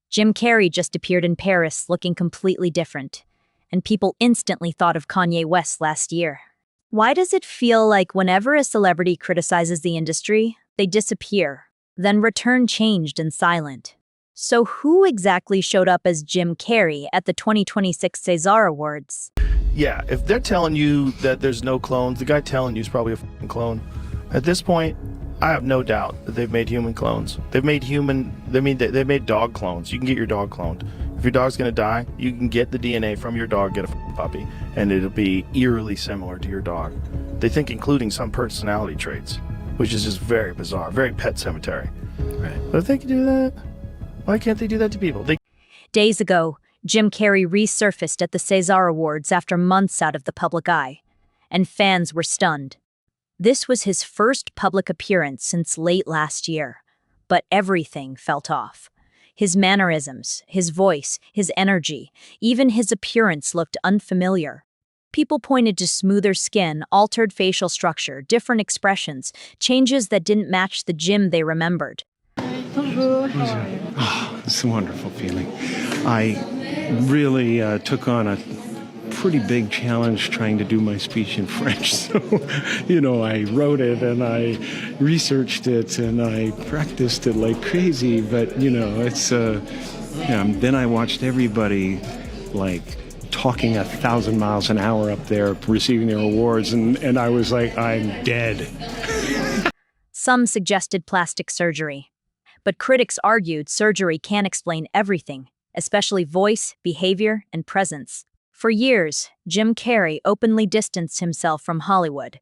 Jim Carrey just appeared in Paris looking completely different, and people instantly thought of Kanye West last year. Why does it feel like whenever a celebrity criticizes the industry, they disappear, then return changed and silent? So who exactly showed up as Jim Carrey at the 2026 César Awards? Yeah, if they're telling you that there's no clones, the guy telling you is probably a fucking clone. At this point, I have no doubt that they've made human clones. They've made dog clones. You can get your dog cloned. If your dog's gonna die, you can get the DNA from your dog, get a fucking puppy, and it'll be eerily similar to your dog. They think including some personality traits, which is just very bizarre, very Pet Cemetery. Right. But if they can do that, why can't they do that to people? Days ago, Jim Carrey resurfaced at the César Awards after months out of the public eye, and fans were stunned. This was his first public appearance since late last year, but everything felt off. His mannerisms, his voice, his energy, even his appearance looked unfamiliar. People pointed to smoother skin, altered facial structure, different expressions, changes that didn't match the Jim they remembered. Bonjour, how are you? Oh, it's a wonderful feeling. I really took on a pretty big challenge trying to do my speech in French. So, I wrote it and I researched it and I practiced it like crazy. But, it's, then I watched everybody talking 1,000 miles an hour up there receiving their awards. And I was like, I'm dead. Some suggested plastic surgery. But critics argued surgery can't explain everything, especially voice, behavior, and presence. For years, Jim Carrey openly distanced himself from Hollywood.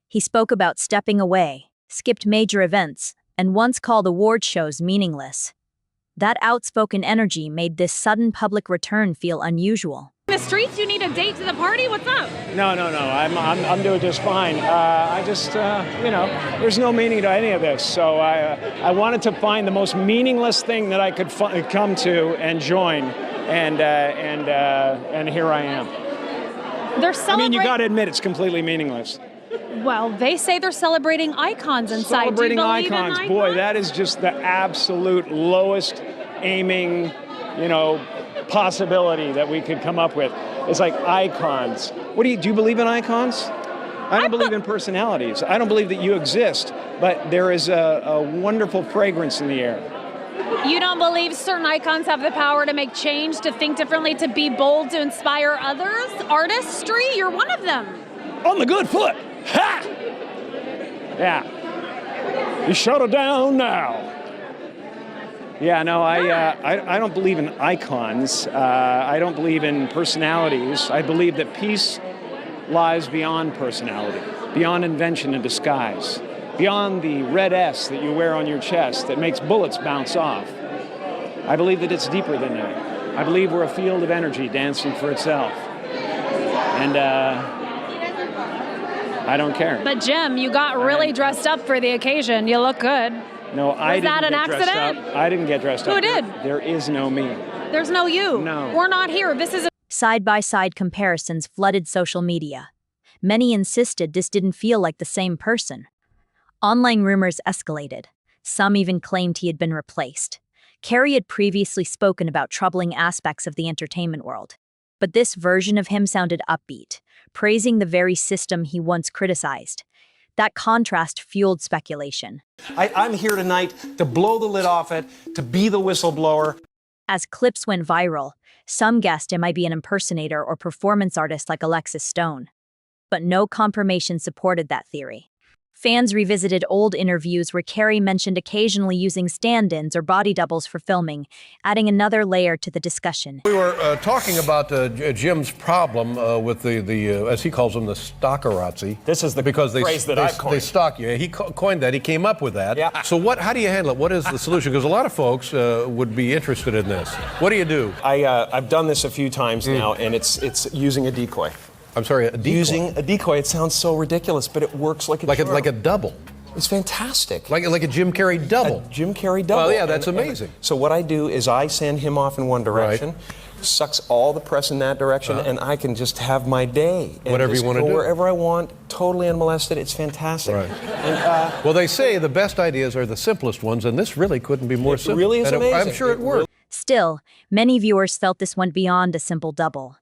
He spoke about stepping away, skipped major events, and once called award shows meaningless. That outspoken energy made this sudden public return feel unusual. In the streets, you need a date to the party? What's up? No. I'm doing just fine. There's no meaning to any of this. So I wanted to find the most meaningless thing that I could come to and join. And here I am. They're celebrating. You got to admit it's completely meaningless. Well, they say they're celebrating icons inside. Celebrating Do you believe icons. in Boy, that is just the absolute lowest aiming, possibility that we could come up with. It's like icons. Do you believe in icons? I don't believe in personalities. I don't believe that you exist, but there is a wonderful fragrance in the air. You don't believe certain icons have the power to make change, to think differently, to be bold, to inspire others? Artistry? You're one of them. On the good foot. Ha! Yeah. You shut it down now. Yeah, no, I don't believe in icons. I don't believe in personalities. I believe that peace lies beyond personality, beyond invention and disguise, beyond the red S that you wear on your chest that makes bullets bounce off. I believe that it's deeper than that. I believe we're a field of energy dancing for itself. And I don't care. But Jim, you got really dressed up for the occasion. You look good. No, I didn't get dressed up. I didn't get dressed up. Who did? There is no me. There's no you. No. We're not here. This is Side-by-side comparisons flooded social media. Many insisted this didn't feel like the same person. Online rumors escalated. Some even claimed he had been replaced. Carrey had previously spoken about troubling aspects of the entertainment world. But this version of him sounded upbeat, praising the very system he once criticized. That contrast fueled speculation. I'm here tonight to blow the lid off it, to be the whistleblower. As clips went viral, some guessed it might be an impersonator or performance artist like Alexis Stone. But no confirmation supported that theory. Fans revisited old interviews where Carrey mentioned occasionally using stand-ins or body doubles for filming, adding another layer to the discussion. We were talking about Jim's problem with the as he calls them, the stalkerazzi. This is the phrase that I coined. They stalk you. He coined that. He came up with that. Yeah. So how do you handle it? What is the solution? Because a lot of folks would be interested in this. What do you do? I've done this a few times now, and it's using a decoy. I'm sorry, a decoy. Using a decoy. It sounds so ridiculous, but it works like a charm. Like a double. It's fantastic. Like a Jim Carrey double. A Jim Carrey double. Well, yeah, that's amazing. So what I do is I send him off in one direction, right. Sucks all the press in that direction, and I can just have my day. And whatever just you want to go do. Wherever I want, totally unmolested. It's fantastic. Right. And, well, they say the best ideas are the simplest ones, and this really couldn't be more simple. It really is amazing. I'm sure it works. Still, many viewers felt this went beyond a simple double.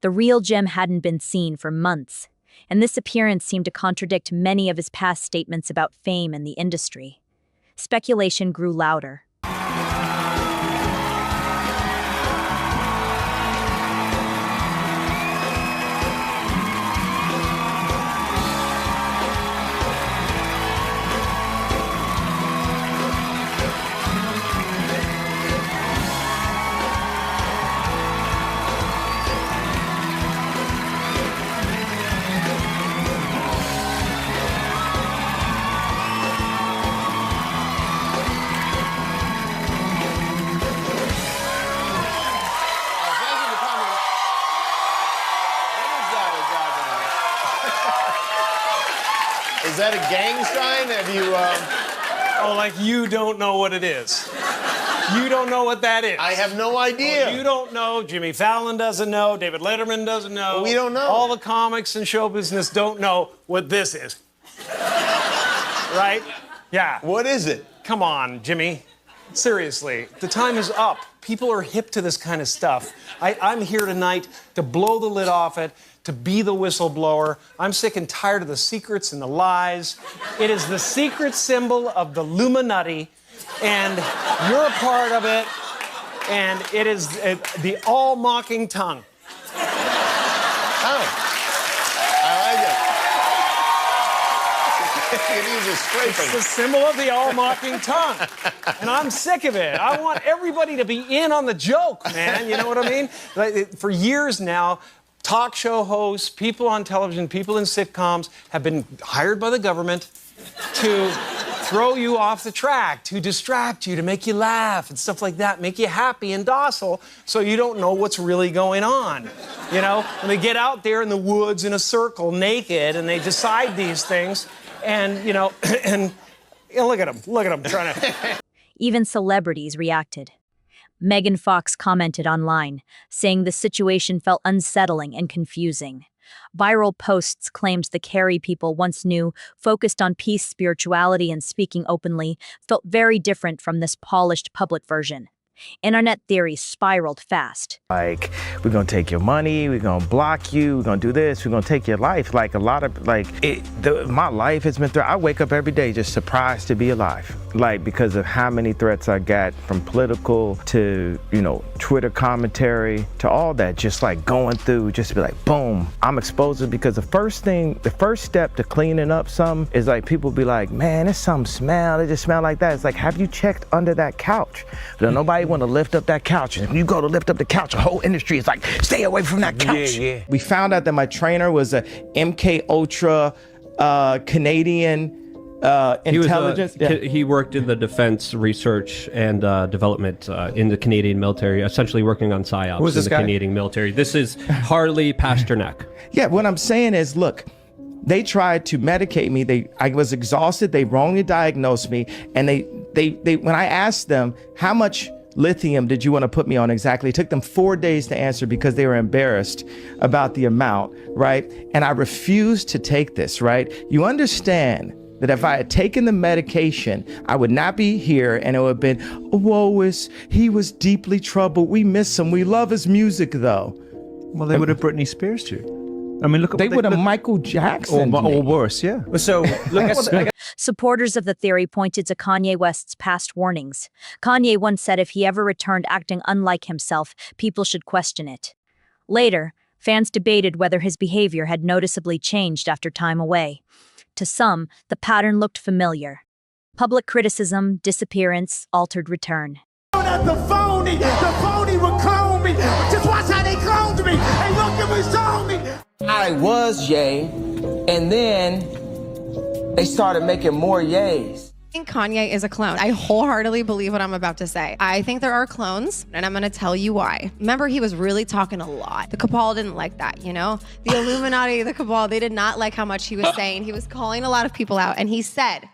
The real Jim hadn't been seen for months, and this appearance seemed to contradict many of his past statements about fame and the industry. Speculation grew louder. Is that a gang sign? Have you, Oh, like you don't know what it is. You don't know what that is. I have no idea. Well, you don't know. Jimmy Fallon doesn't know. David Letterman doesn't know. We don't know. All the comics and show business don't know what this is. Right? Yeah. What is it? Come on, Jimmy. Seriously, the time is up. People are hip to this kind of stuff. I'm here tonight to blow the lid off it, to be the whistleblower. I'm sick and tired of the secrets and the lies. It is the secret symbol of the Illuminati, and you're a part of it, and it is the all-mocking tongue. Oh. I like it. It is a scraping. It's the symbol of the all-mocking tongue. And I'm sick of it. I want everybody to be in on the joke, man. You know what I mean? Like, for years now, talk show hosts, people on television, people in sitcoms have been hired by the government to throw you off the track, to distract you, to make you laugh and stuff like that, make you happy and docile so you don't know what's really going on. You know, when they get out there in the woods in a circle naked and they decide these things and, you know, and look at them trying to... Even celebrities reacted. Megan Fox commented online, saying the situation felt unsettling and confusing. Viral posts claimed the Carey people once knew, focused on peace, spirituality, and speaking openly, felt very different from this polished public version. Internet theories spiraled fast. Like, we're gonna take your money, we're gonna block you, we're gonna do this, we're gonna take your life. Like, a lot of, my life has been I wake up every day just surprised to be alive. Like, because of how many threats I got from political to, you know, Twitter commentary to all that, just like going through, just to be like, boom, I'm exposed because the first step to cleaning up something is like, people be like, man, there's some smell, it just smell like that. It's like, have you checked under that couch? But nobody want to lift up that couch. And when you go to lift up the couch, the whole industry is like, stay away from that couch. Yeah. We found out that my trainer was a MK Ultra Canadian intelligence. He worked in the defense research and development in the Canadian military, essentially working on psyops Who's in this the guy? Canadian military. This is Harley Pasternak. Yeah, what I'm saying is, look, they tried to medicate me. I was exhausted. They wrongly diagnosed me. And they when I asked them, how much lithium did you want to put me on exactly? It took them 4 days to answer because they were embarrassed about the amount, right? And I refused to take this, right? You understand that if I had taken the medication, I would not be here, and it would have been, he was deeply troubled. We miss him. We love his music, though. Well, they would have Britney Spears you. I mean, look at they would have Michael Jackson. Or worse, yeah. So, look, Supporters of the theory pointed to Kanye West's past warnings. Kanye once said if he ever returned acting unlike himself, people should question it. Later, fans debated whether his behavior had noticeably changed after time away. To some, the pattern looked familiar. Public criticism, disappearance, altered return. The phony would clone me. Just watch how they cloned me. Hey, look at me, show me. I was Ye, and then they started making more Ye's. I think Kanye is a clone. I wholeheartedly believe what I'm about to say. I think there are clones, and I'm going to tell you why. Remember, he was really talking a lot. The cabal didn't like that, you know? The Illuminati, the cabal, they did not like how much he was saying. He was calling a lot of people out, and he said,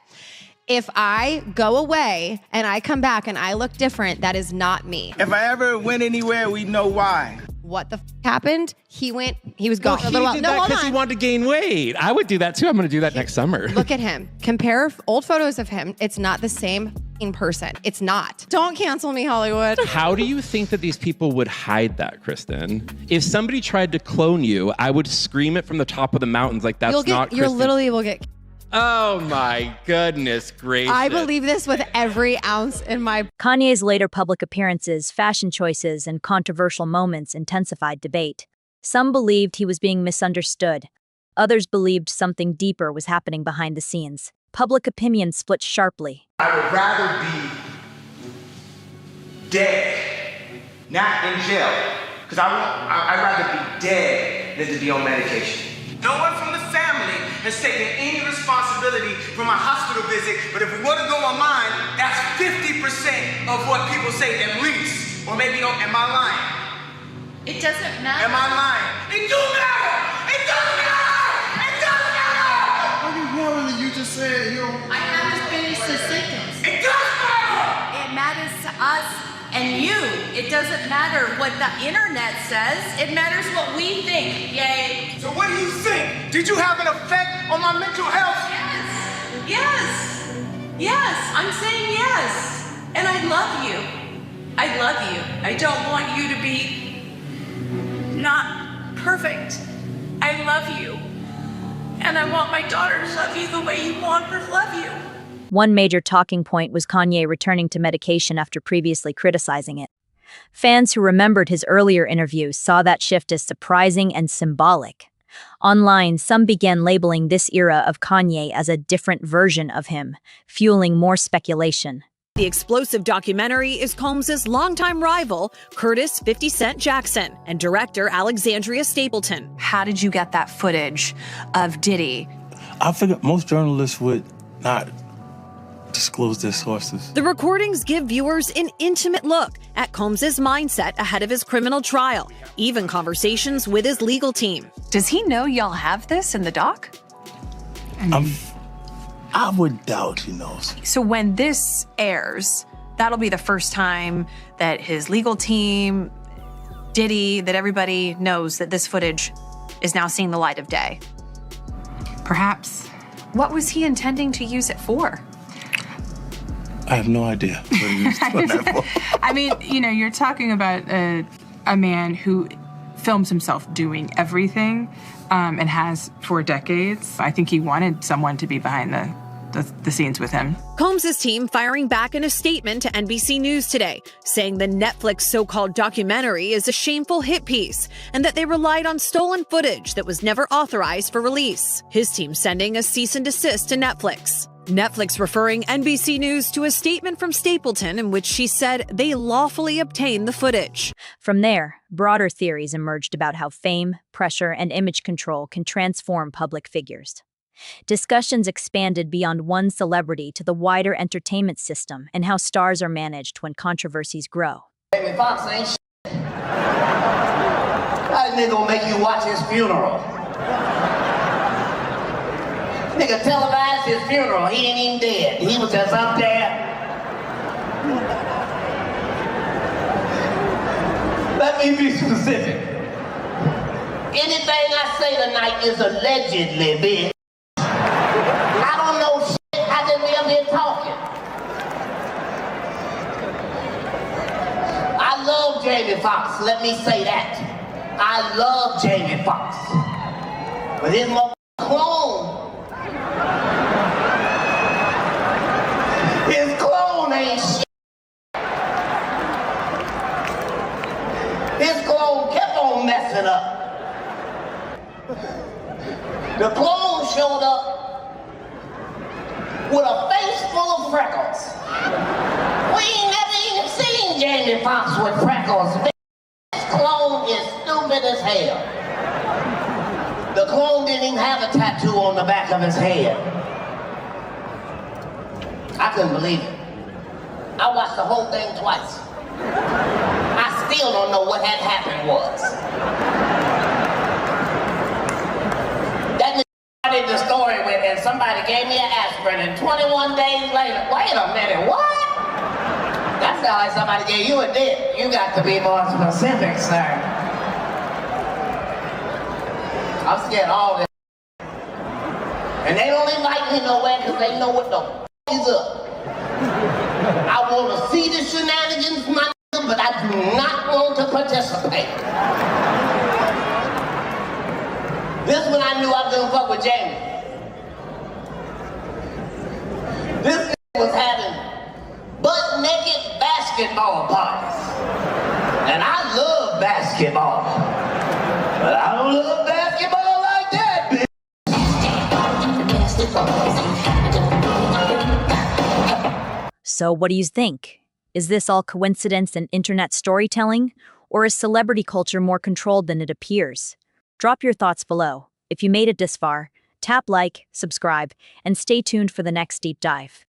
if I go away and I come back and I look different, that is not me. If I ever went anywhere, we'd know why. What the happened? He was gone. Well, he did that because he wanted to gain weight. I would do that too. I'm going to do that next summer. Look at him. Compare old photos of him. It's not the same person. It's not. Don't cancel me, Hollywood. How do you think that these people would hide that, Kristen? If somebody tried to clone you, I would scream it from the top of the mountains like that's not Kristen. You literally will get. Oh my goodness gracious. I believe this with every ounce in my. Kanye's later public appearances, fashion choices, and controversial moments intensified debate. Some believed he was being misunderstood. Others believed something deeper was happening behind the scenes. Public opinion split sharply. I would rather be dead, not in jail, because I'd rather be dead than to be on medication. No one from the family has taken any responsibility for my hospital visit, but if we were to go online, that's 50% of what people say at least. Or maybe, am I lying? It doesn't matter. Am I lying? It do matter! It does matter! It does matter! What you just said, yo. I have to finish the sentence. It does matter! It matters to us and you. It doesn't matter what the internet says. It matters what we think. Yay. So what do you think? Did you have an effect on my mental health? Yes. Yes. Yes. I'm saying yes. And I love you. I love you. I don't want you to be not perfect. I love you. And I want my daughter to love you the way you want her to love you. One major talking point was Kanye returning to medication after previously criticizing it. Fans who remembered his earlier interviews saw that shift as surprising and symbolic. Online, some began labeling this era of Kanye as a different version of him, fueling more speculation. The explosive documentary is Combs' longtime rival, Curtis 50 Cent Jackson, and director Alexandria Stapleton. How did you get that footage of Diddy? I figured most journalists would not disclose their sources. The recordings give viewers an intimate look at Combs' mindset ahead of his criminal trial, even conversations with his legal team. Does he know y'all have this in the doc? I would doubt he knows. So when this airs, that'll be the first time that his legal team, Diddy, that everybody knows that this footage is now seeing the light of day. Perhaps. What was he intending to use it for? I have no idea what he was doing that for. I mean, you're talking about a man who films himself doing everything and has for decades. I think he wanted someone to be behind the scenes with him. Combs' team firing back in a statement to NBC News today, saying the Netflix so-called documentary is a shameful hit piece and that they relied on stolen footage that was never authorized for release. His team sending a cease and desist to Netflix. Netflix referring NBC News to a statement from Stapleton in which she said they lawfully obtained the footage. From there, broader theories emerged about how fame, pressure, and image control can transform public figures. Discussions expanded beyond one celebrity to the wider entertainment system and how stars are managed when controversies grow. Jamie Foxx ain't shit. That nigga gonna make you watch his funeral. Nigga televised his funeral. He ain't even dead. He was just up there. Let me be specific. Anything I say tonight is allegedly, bitch. I don't know shit. I just live here talking. I love Jamie Foxx. Let me say that. I love Jamie Foxx. But his clone. His clone ain't shit. His clone kept on messing up. The clone showed up with a face full of freckles. We ain't never even seen Jamie Foxx with freckles. This clone is stupid as hell. The clone didn't even have a tattoo on the back of his head. I couldn't believe it. I watched the whole thing twice. I still don't know what had happened was. That nigga started the story with, and somebody gave me an aspirin, and 21 days later, wait a minute, what? That sounds like somebody gave you a dick. You got to be more specific, sir. I'm scared of all this. And they don't invite me nowhere because they know what the f*** is up. I want to see the shenanigans, my nigga, but I do not want to participate. This when I knew I was gonna fuck with Jamie. This nigga was having butt-naked basketball parties. And I love basketball. But I don't love basketball like that, bitch. So what do you think? Is this all coincidence and internet storytelling? Or is celebrity culture more controlled than it appears? Drop your thoughts below. If you made it this far, tap like, subscribe, and stay tuned for the next deep dive.